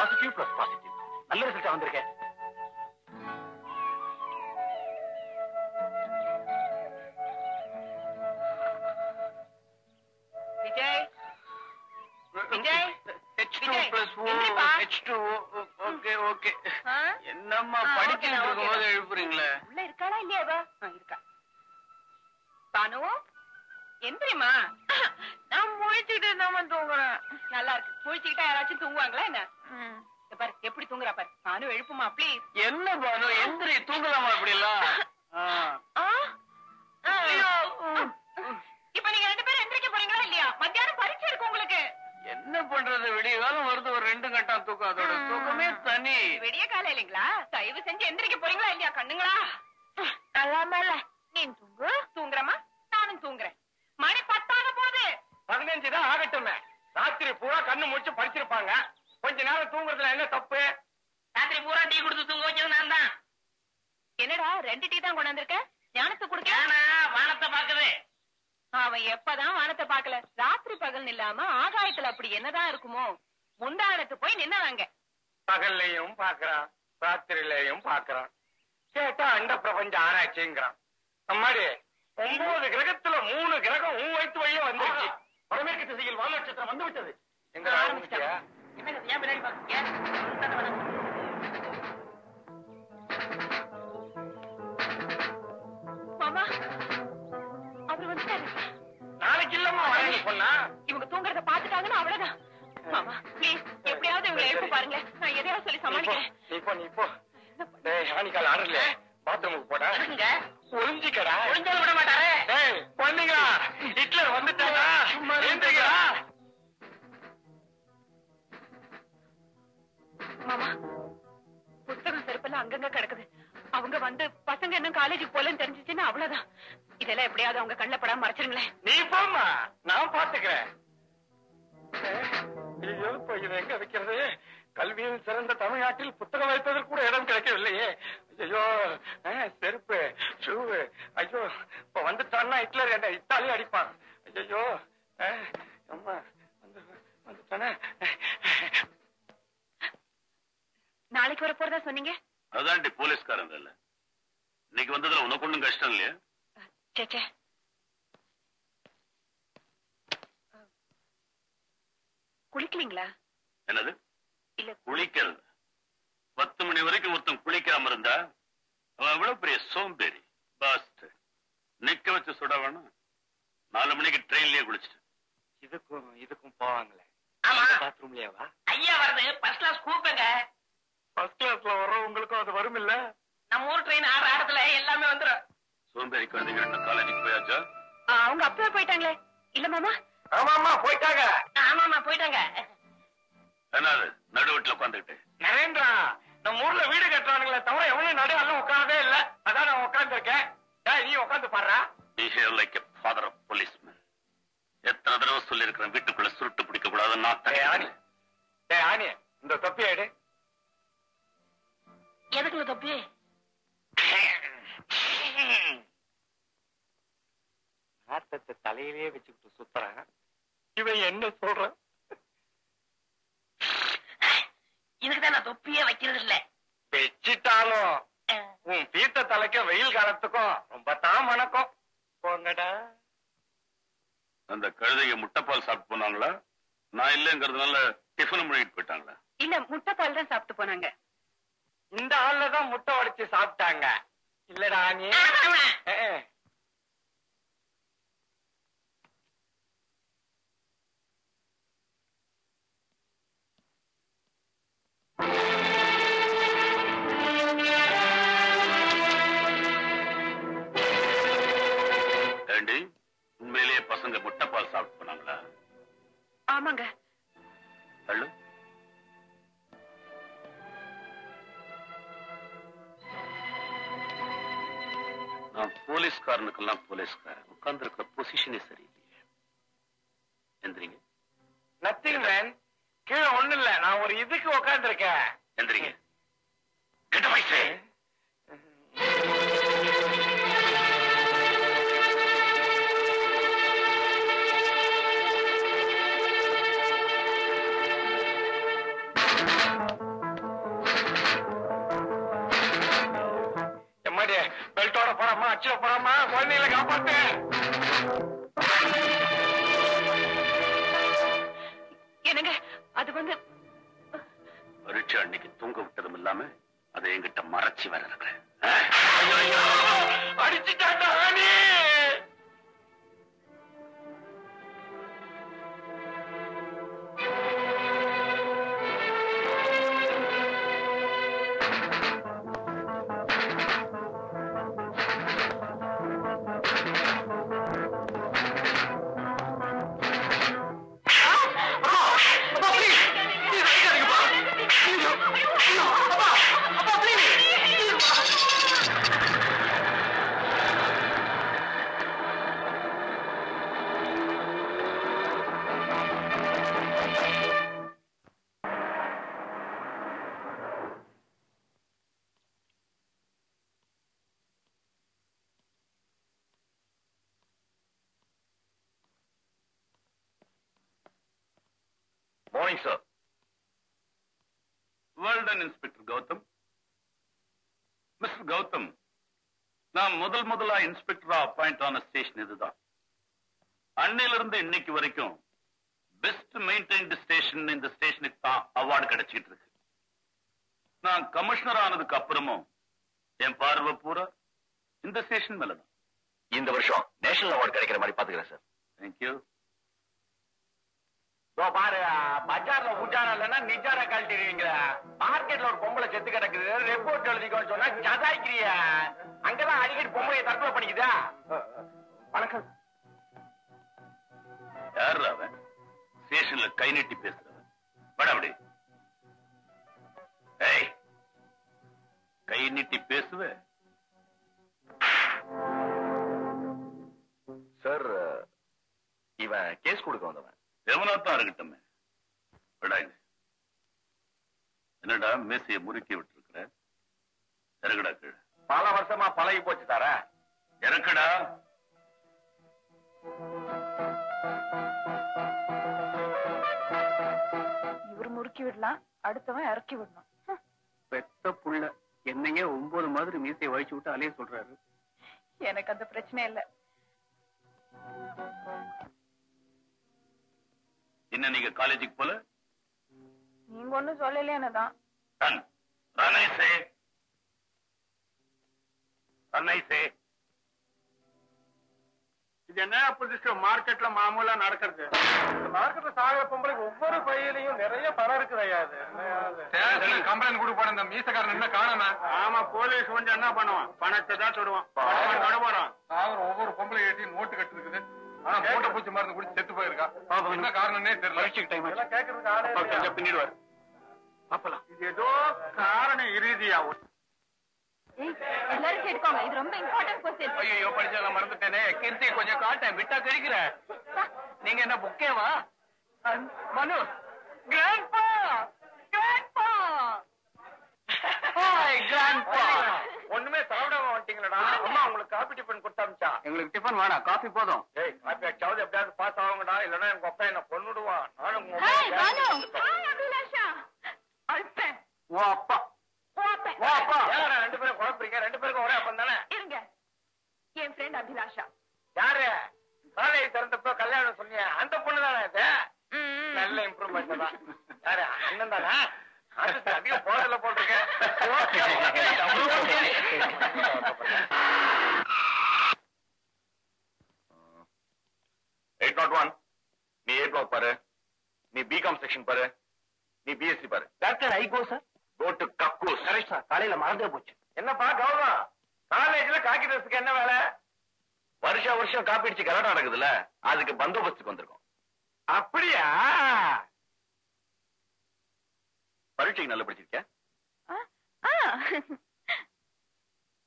Positive plus positive. நல்ல result வந்திருக்கேன். Vijay, Vijay, okay. என்னம்மா படிச்சுட்டு இருக்கும்போது எழுப்புறீங்களே? உள்ள இருக்காளா இல்லையா? இருக்கா. தானு எந்திரிமா. நான் முழிச்சுக்கிட்டு தான் தூங்குறேன். நல்லா இருக்கு. முழிச்சுக்கிட்டா யாராச்சும் தூங்குவாங்களா என்ன? பாரு எப்படி தூங்குறா பாரு. தானு எழுப்புமா ப்ளீஸ். என்ன பானு எந்திரி, தூங்கலாமா இப்படி எல்லாம்? இப்ப நீங்க 2 பேரும் எந்திரிக்க போறீங்களா இல்லையா? மத்தியானம் பரீட்சை இருக்கு உங்களுக்கு. என்ன பண்றது? விடிய காலம் வருது, ஒரு 2 கட்டம் தூக்கம். அதோட தூக்கமே தனி. விடிய காலம் இல்லைங்களா? தயவு செஞ்சு எந்திரிக்க போறீங்களா இல்லையா? கண்ணுங்களா அல்லாம நீ தூங்கு. தூங்குறமா? நானும் தூங்குறேன். மணி 10 போகுது. 15 தான் ஆகட்டுமே. ராத்திரி பூரா கண்ணு முடிச்சு படிச்சிருப்பாங்க. கொஞ்ச நேரம் தூங்குறதுல என்ன தப்பு? ராத்திரி பூரா டீ குடுத்து தூங்க வச்சது நான் தான். என்னடா 2 டீ தான் கொண்டாந்துருக்க? ஞானத்தை குடுக்க வானத்தை பாக்குது. அவன் எப்பதான் வானத்தை பாக்கல. ராத்திரி பகல் இல்லாம ஆகாயத்துல அப்படி என்னதான் இருக்குமோ? முந்தானத்து போய் நின்னவாங்க. பகல்லையும் பாக்குறான், ராத்திரிலையும் பாக்குறான். கேட்டா அண்ட பிரபஞ்ச ஆராய்ச்சிங்கிறான். அம்மாடி 9 கிரகத்துல 3 கிரகம் உன் வயிற்று வழியே வந்துருச்சு. வடமேற்கு திசையில் வால் நட்சத்திரம் வந்து விட்டது. எங்க ஆரம்பிச்சியா? என்னங்க ஏன் பின்னாடி பாக்குறீங்க? மாமா அவர் வந்துட்டாரு. நாளைக்கு இல்லம்மா வரேன்னு சொன்னா. இவங்க தூங்குறத பாத்துட்டாங்கன்னா அவ்வளவுதான். மாமா ப்ளீஸ் எப்படியாவது இவங்களை எழுப்ப பாருங்க. நான் எதையாவது சொல்லி சமாளிக்கிறேன். நீ போ. ஹானிக்கால் ஆடல பாத்ரூமுக்கு போடா. ஒளிஞ்சிக்கடா. ஒளிஞ்சாலும் விட மாட்டாரே. பண்ணுங்க. ஹிட்லர் வந்துட்டாரா? மாமா புத்தகம் செருப்பெல்லாம் அங்கங்க கிடக்குது. அவங்க வந்து பசங்க இன்னும் காலேஜுக்கு போலன்னு தெரிஞ்சிச்சுன்னா அவ்வளவுதான். இதெல்லாம் எப்படியாவது அவங்க கண்ணில் படாம மறைச்சிருங்களேன். நீ போமா, நான் பாத்துக்கிறேன். எங்க வைக்கிறது? கல்வியில் சிறந்த தமிழ்நாட்டில் புத்தகம் வைப்பதற்கு கூட இடம் கிடைக்கவில்லையே. ஐயோ செருப்பு ஷூவு. ஐயோ இப்ப வந்துட்டான்னா ஹிட்லர் என்ன இத்தாலியும் அடிப்பான். ஐயோ அம்மா வந்துட்டானே. நாளைக்கு வர போறதா சொன்னீங்க? அதான்டி போலீஸ்காரங்க இல்ல. இன்னைக்கு வந்ததுல உனக்கு ஒண்ணும் கஷ்டம் இல்லையா? சேச்சே குளிக்கலீங்களா? என்னது இல்ல குளிக்கிறது? 10 மணி வரைக்கும் ஒருத்தன் குளிக்காம இருந்தா அவன் எவ்வளவு பெரிய சோம்பேறி. பாஸ்ட் நிக்க வச்சு சுட வேணும். 4 மணிக்கு ட்ரெயின்லயே குளிச்சுட்டு இதுக்கும் போவாங்களே. பாத்ரூம்லயேவா? ஐயா வருது. ஃபர்ஸ்ட் கிளாஸ் கூப்பிடுங்க. ஃபர்ஸ்ட் கிளாஸ்ல வர்றவங்களுக்கும் அது வரும் இல்ல? நம்ம ஊர் ட்ரெயின் 6 ஆடத்துல எல்லாமே வந்துடும். சோம்பேறி குழந்தைங்க காலேஜுக்கு போயாச்சா? அவங்க அப்பவே போயிட்டாங்களே. இல்ல மாமா? ஆமாமா போயிட்டாங்க. ஆமாமா போயிட்டாங்க. என்னது நடுவீட்டுல உட்காந்துக்கிட்டு? நரேந்திரா நம்ம ஊர்ல வீடு கட்டுறானுங்களே தவிர எவ்வளவு நடுவெல்லாம் உட்காரவே இல்ல. அதான் நான் உட்கார்ந்து இருக்கேன். நீ உட்காந்து பாடுறா. Behave like a father of policeman. எத்தனை தடவை சொல்லி இருக்கிறேன் வீட்டுக்குள்ள சுருட்டு பிடிக்க கூடாதுன்னு. ஆனி இந்த தொப்பி ஆயிடு. எதுக்குள்ள தொப்பி? நாட்டத்தை தலையிலேயே வச்சுக்கிட்டு சுத்துறான். இவன் என்ன சொல்றான்? இதுக்குதான் நான் தொப்பியே வைக்கிறது இல்ல. வச்சிட்டாலும் உன் பீத்த தலைக்க வெயில் காலத்துக்கும் ரொம்ப தான் மணக்கும். போங்கடா. அந்த கழுதைய முட்டைப்பால் சாப்பிட்டு போனாங்களா? நான் இல்லங்கிறதுனால டிஃபன் பண்ணிட்டு போயிட்டாங்களா? இல்ல முட்டைப்பால் தான் சாப்பிட்டு போனாங்க. இந்த ஆள்ல தான் முட்டை உடைச்சு சாப்பிட்டாங்க. இல்லடா நீ ஏண்டி உண்மையிலேயே பசங்க முட்டைப்பால் சாப்பிட்டு போனாங்களா? ஆமாங்க. ஹலோ நான் போலீஸ்காரனுக்கெல்லாம் போலீஸ்காரன். உட்கார்ந்து இருக்கிற பொசிஷனே சரியில்லையே. எந்திரிங்க. Nothing man. கீழே ஒண்ணு இல்ல. நான் ஒரு இதுக்கு உட்கார்ந்து இருக்கேன். எந்திரிங்க. கெட்ட வயசு. அடிச்சு போறாமா, குழந்தைகளை காப்பாத்து. என்னங்க அது வந்து பரீட்சை அன்னைக்கு தூங்க விட்டதும் இல்லாம அதை என்கிட்ட மறைச்சு வேற இருக்கிறேன். அடிச்சுட்டாண்டா நீ. Morning, sir. Well done, Inspector Gautam. Mr. Gautam, நான் முதலா இன்ஸ்பெக்டரா அப்பாயிண்ட் ஆன ஸ்டேஷன் இதுதான். அன்னையில இருந்து இன்னைக்கு வரைக்கும் பெஸ்ட் மெயின்டைன்டு ஸ்டேஷன் இந்த ஸ்டேஷனுக்கு தான் அவார்டு கிடைச்சிட்டு இருக்கு. நான் கமிஷனர் ஆனதுக்கு அப்புறமும் என் பார்வை பூரா இந்த ஸ்டேஷன் மேலதான். இந்த வருஷம் நேஷனல் அவார்டு கிடைக்கிற மாதிரி பாத்துக்கிறேன் சார். தேங்க்யூ. பாரு, பஜார்ல உஜாரா இல்லைன்னா நிஜாரா கழட்டிடுவீங்க. மார்க்கெட்ல ஒரு பொம்பளை செத்து கிடக்குது, ரிப்போர்ட் எழுதிக்கோன்னு சொன்னா ஜதாய்க்கிறிய. அங்கதான் அடிக்கடி பொம்பளையை தற்கொலை பண்ணிக்குதா? வணக்கம். யாரு அவன் ஸ்டேஷன்ல கை நீட்டி பேசுறவன்? பட அப்படி கை நீட்டி பேசுவ சார். இவன் கேஸ் கொடுக்க வந்தவன். எவனாத்தான் இருக்கட்டும். என்னடா மேசைய முறுக்கி விட்டு இருக்கிற? இறக்கடா கீழே. பல வருஷமா பழகி போச்சு தார. இறக்கடா. இவர் முறுக்கி விடலாம், அடுத்தவன் இறக்கி விடணும். பெத்த புள்ள என்னங்க 9 மாதிரி மீசையை வழிச்சு விட்டு அலைய சொல்றாரு. எனக்கு அந்த பிரச்சனை இல்ல. என்ன நீங்க காலேஜுக்கு போல? நீங்க ஒண்ணும் சொல்லலையானதான். இது என்ன புதுசு மார்க்கெட்ல மாமூலா நடக்கிறது? மார்க்கெட்ல சாகிற பொம்பளைக்கு ஒவ்வொரு பையிலையும் நிறைய பணம் இருக்குதையா. கம்ப்ளைண்ட் கொடுப்பாரு இந்த மீசக்காரன் என்ன காணாம. ஆமா, போலீஸ் வந்து என்ன பண்ணுவான்? பணத்தை தான் சொல்லுவான். போறான் சாகுற ஒவ்வொரு பொம்பளை ஏட்டி நோட்டு கட்டு இருக்குது. ஆனா மூட்டை பூச்சி மருந்து குடிச்சு செத்து போயிருக்கா. என்ன காரணம்னே தெரியல. கேட்கறதுக்கு பின்னிடுவாரு. அப்பலாம் இது ஏதோ காரணம் இறுதியா. எல்லாரும் கேட்டுக்கோங்க, இது ரொம்ப இம்பார்ட்டன்ட் क्वेश्चन. ஐயோ, படிச்சதெல்லாம் மறந்துட்டேனே. கீர்த்தி கொஞ்சம் காட்டேன், விட்டா கழிக்கிற. நீங்க என்ன புக்கேவா? மனு கிராண்ட்பா, கிராண்ட்பா, ஹாய் கிராண்ட்பா. ஒண்ணுமே சாப்பிடாம வந்துட்டீங்களடா. அம்மா உங்களுக்கு காபி டிஃபன் கொடுத்தாமிச்சா? எங்களுக்கு டிஃபன் வேணாம், காபி போதும். ஏய், காபி அச்சாவது எப்படியாவது பாஸ் ஆகுங்கடா, இல்லன்னா எங்க அப்பா என்ன கொன்னுடுவான். நானும் hi Banu, hi Abhilasha. Alban ஓ அப்பா, ஓ அப்பா. ஏங்கடா ரெண்டு பேரும் குழப்பறீங்க? ரெண்டு பேருக்கும் ஒரே அப்பன் தானே? இருங்க, என் ஃப்ரெண்ட் அபிலாஷா. யாரு? காலேஜ் திறந்தப்போ கல்யாணம் சொன்னீங்க அந்த பொண்ணு தானே இது? நல்ல இம்ப்ரூவ்மெண்ட் தான். யாரு? அண்ணன் தானே? அதிகம் போதில் போட்டிருக்கேன். 801 நீ A block பாரு, நீ பிகாம் செக்ஷன் பாரு, நீ பிஎஸ்சி பாரு. Doctor I go sir. Go to கக்கூஸ். கரெக்ட் சார், காலையில மறந்தே போச்சு. என்னப்பா கௌரவம், காலேஜ்ல காக்கி ட்ரெஸ்க்கு என்ன வேலை? வருஷம் காப்பிடிச்சு கலாட்டம் நடக்குதுல்ல, அதுக்கு பந்தோபஸ்துக்கு வந்திருக்கோம். அப்படியா? பரீட்சைக்கு நல்லா படிச்சிருக்கேன்.